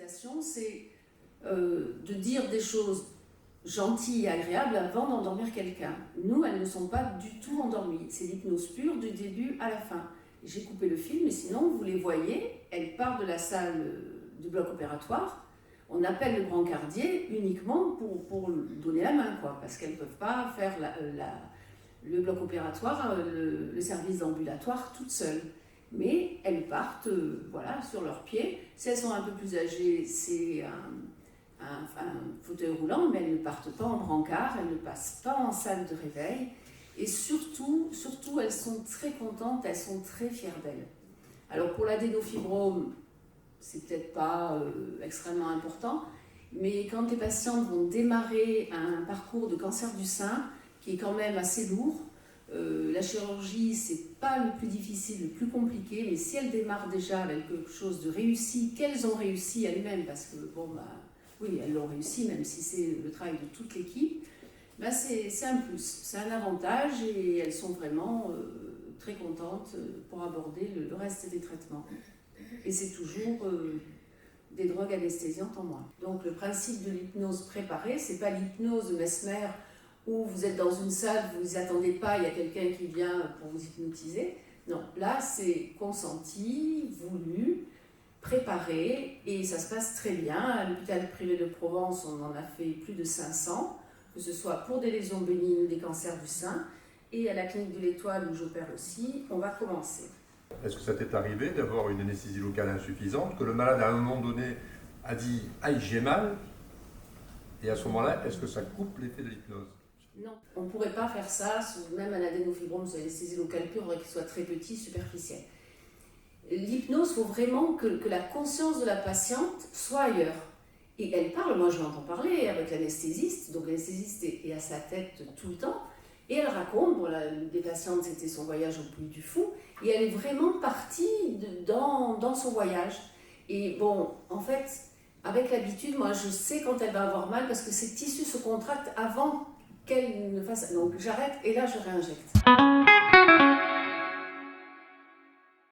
méditation, c'est de dire des choses gentilles et agréables avant d'endormir quelqu'un. Nous, elles ne sont pas du tout endormies. C'est l'hypnose pure du début à la fin. J'ai coupé le film, mais sinon, vous les voyez, elles partent de la salle du bloc opératoire. On appelle le brancardier uniquement pour donner la main, quoi, parce qu'elles ne peuvent pas faire le bloc opératoire, le service ambulatoire toutes seules. Mais elles partent voilà, sur leurs pieds. Si elles sont un peu plus âgées, c'est un fauteuil roulant, mais elles ne partent pas en brancard, elles ne passent pas en salle de réveil. Et surtout, elles sont très contentes, elles sont très fières d'elles. Alors pour l'adénofibrome, c'est peut-être pas extrêmement important, mais quand les patientes vont démarrer un parcours de cancer du sein, qui est quand même assez lourd, la chirurgie, c'est pas le plus difficile, le plus compliqué, mais si elles démarrent déjà avec quelque chose de réussi, qu'elles ont réussi elles-mêmes, parce que bon, oui, elles l'ont réussi, même si c'est le travail de toute l'équipe, c'est un plus, c'est un avantage et elles sont vraiment très contentes pour aborder le reste des traitements. Et c'est toujours des drogues anesthésiantes en moins. Donc le principe de l'hypnose préparée, c'est pas l'hypnose de Mesmer où vous êtes dans une salle, vous ne vous attendez pas, il y a quelqu'un qui vient pour vous hypnotiser. Non, là c'est consenti, voulu, préparé et ça se passe très bien. À l'hôpital privé de Provence, on en a fait plus de 500, que ce soit pour des lésions bénignes ou des cancers du sein. Et à la clinique de l'Étoile où j'opère aussi, on va commencer. Est-ce que ça t'est arrivé d'avoir une anesthésie locale insuffisante, que le malade à un moment donné a dit « aïe, j'ai mal » et à ce moment-là, est-ce que ça coupe l'effet de l'hypnose? Non, on ne pourrait pas faire ça, même un adénofibrome sous anesthésie locale pure, il faudrait qu'il soit très petit, superficiel. L'hypnose, il faut vraiment que la conscience de la patiente soit ailleurs. Et elle parle, moi je l'entends parler avec l'anesthésiste, donc l'anesthésiste est à sa tête tout le temps, et elle raconte, bon, des patientes, c'était son voyage au Puy du Fou, et elle est vraiment partie dans son voyage. Et bon, en fait, avec l'habitude, moi je sais quand elle va avoir mal, parce que ses tissus se contractent avant qu'elle ne fasse... Donc j'arrête et là je réinjecte.